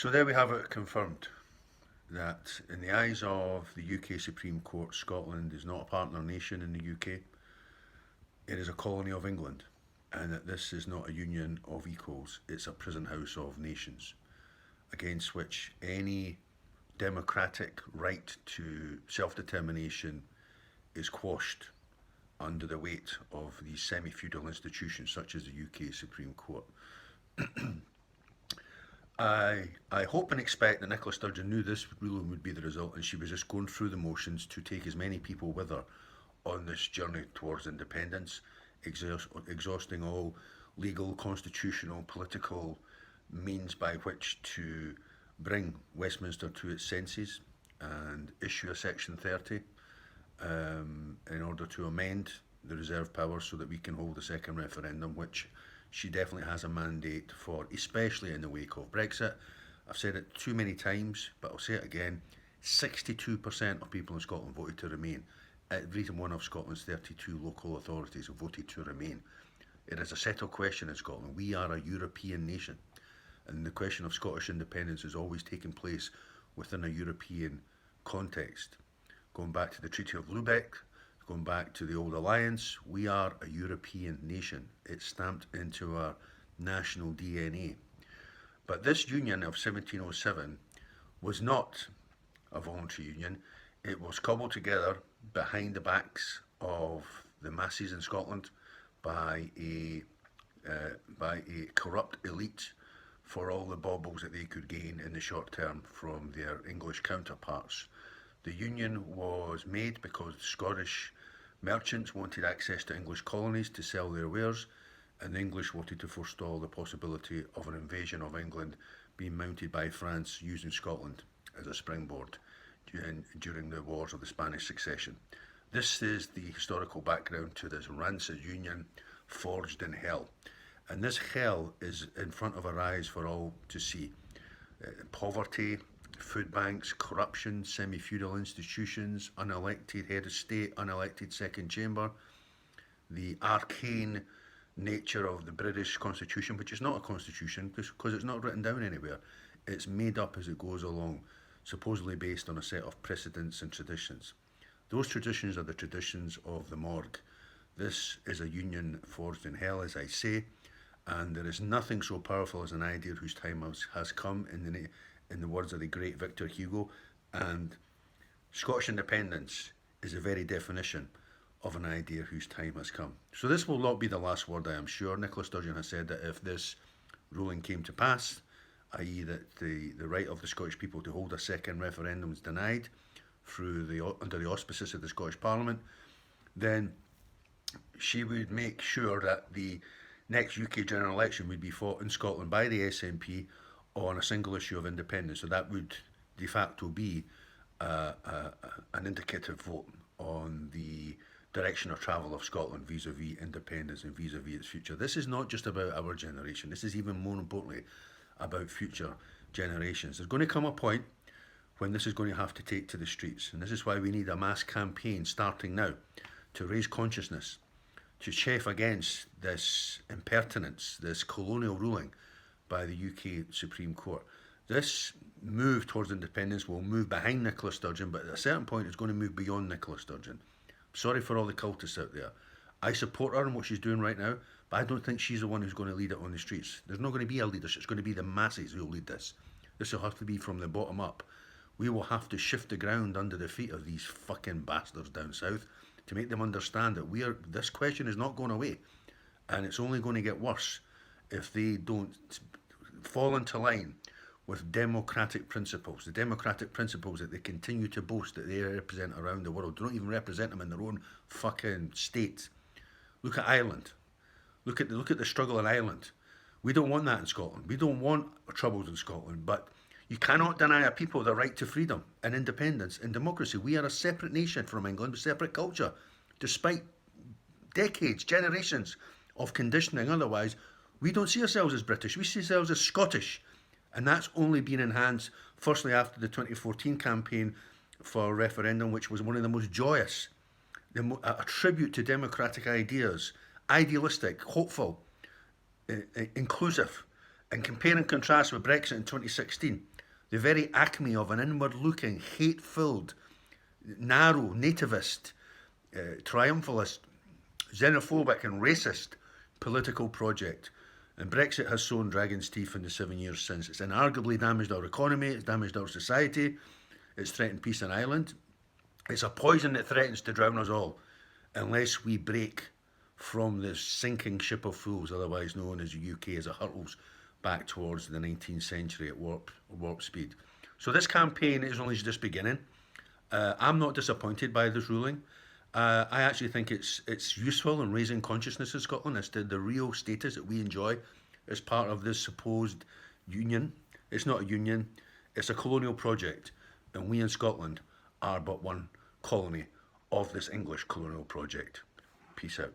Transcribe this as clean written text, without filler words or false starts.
So there we have it confirmed that in the eyes of the UK Supreme Court, Scotland is not a partner nation in the UK. It is a colony of England, and that this is not a union of equals, it's a prison house of nations, against which any democratic right to self-determination is quashed under the weight of these semi-feudal institutions such as the UK Supreme Court. I hope and expect that Nicola Sturgeon knew this ruling would be the result, and she was just going through the motions to take as many people with her on this journey towards independence, exhausting all legal, constitutional, political means by which to bring Westminster to its senses and issue a Section 30 in order to amend the reserve powers so that we can hold a second referendum, which she definitely has a mandate for, especially in the wake of Brexit. I've said it too many times, but I'll say it again. 62% of people in Scotland voted to remain. Every one of Scotland's 32 local authorities have voted to remain. It is a settled question in Scotland. We are a European nation, and the question of Scottish independence has always taken place within a European context. Going back to the Treaty of Lubeck, going back to the old alliance, we are a European nation. It's stamped into our national DNA. But this union of 1707 was not a voluntary union. It was cobbled together behind the backs of the masses in Scotland by a corrupt elite for all the baubles that they could gain in the short term from their English counterparts. The union was made because Scottish merchants wanted access to English colonies to sell their wares, and the English wanted to forestall the possibility of an invasion of England being mounted by France using Scotland as a springboard during the wars of the Spanish Succession. This is the historical background to this rancid union forged in hell. And this hell is in front of our eyes for all to see. Poverty, food banks, corruption, semi-feudal institutions, unelected head of state, unelected second chamber, the arcane nature of the British Constitution, which is not a constitution because it's not written down anywhere. It's made up as it goes along, supposedly based on a set of precedents and traditions. Those traditions are the traditions of the morgue. This is a union forged in hell, as I say, and there is nothing so powerful as an idea whose time has come, in the words of the great Victor Hugo, and Scottish independence is the very definition of an idea whose time has come. So this will not be the last word, I am sure. Nicola Sturgeon has said that if this ruling came to pass, i.e. that the right of the Scottish people to hold a second referendum is denied under the auspices of the Scottish Parliament, then she would make sure that the next UK general election would be fought in Scotland by the SNP on a single issue of independence. So that would de facto be an indicative vote on the direction of travel of Scotland vis-a-vis independence and vis-a-vis its future. This is not just about our generation. This is even more importantly about future generations. There's going to come a point when this is going to have to take to the streets, and this is why we need a mass campaign starting now to raise consciousness, to chafe against this impertinence, this colonial ruling by the UK Supreme Court. This move towards independence will move behind Nicola Sturgeon, but at a certain point it's going to move beyond Nicola Sturgeon. Sorry for all the cultists out there. I support her in what she's doing right now, but I don't think she's the one who's going to lead it on the streets. There's not going to be a leadership. It's going to be the masses who will lead this. This will have to be from the bottom up. We will have to shift the ground under the feet of these fucking bastards down south to make them understand that this question is not going away, and it's only going to get worse if they don't fall into line with democratic principles, the democratic principles that they continue to boast that they represent around the world. They don't even represent them in their own fucking state. Look at Ireland. Look at the struggle in Ireland. We don't want that in Scotland. We don't want troubles in Scotland, but you cannot deny a people the right to freedom and independence and democracy. We are a separate nation from England with separate culture. Despite decades, generations of conditioning otherwise, we don't see ourselves as British. We see ourselves as Scottish. And that's only been enhanced, firstly, after the 2014 campaign for referendum, which was one of the most joyous, a tribute to democratic ideas, idealistic, hopeful, inclusive, and compare and contrast with Brexit in 2016. the very acme of an inward-looking, hate-filled, narrow, nativist, triumphalist, xenophobic and racist political project. And Brexit has sown dragon's teeth in the 7 years since. It's inarguably damaged our economy, it's damaged our society, it's threatened peace in Ireland. It's a poison that threatens to drown us all unless we break from this sinking ship of fools, otherwise known as the UK, as it hurtles back towards the 19th century at warp speed. So this campaign is only just beginning. I'm not disappointed by this ruling. I actually think it's useful in raising consciousness in Scotland as to the real status that we enjoy as part of this supposed union. It's not a union, it's a colonial project, and we in Scotland are but one colony of this English colonial project. Peace out.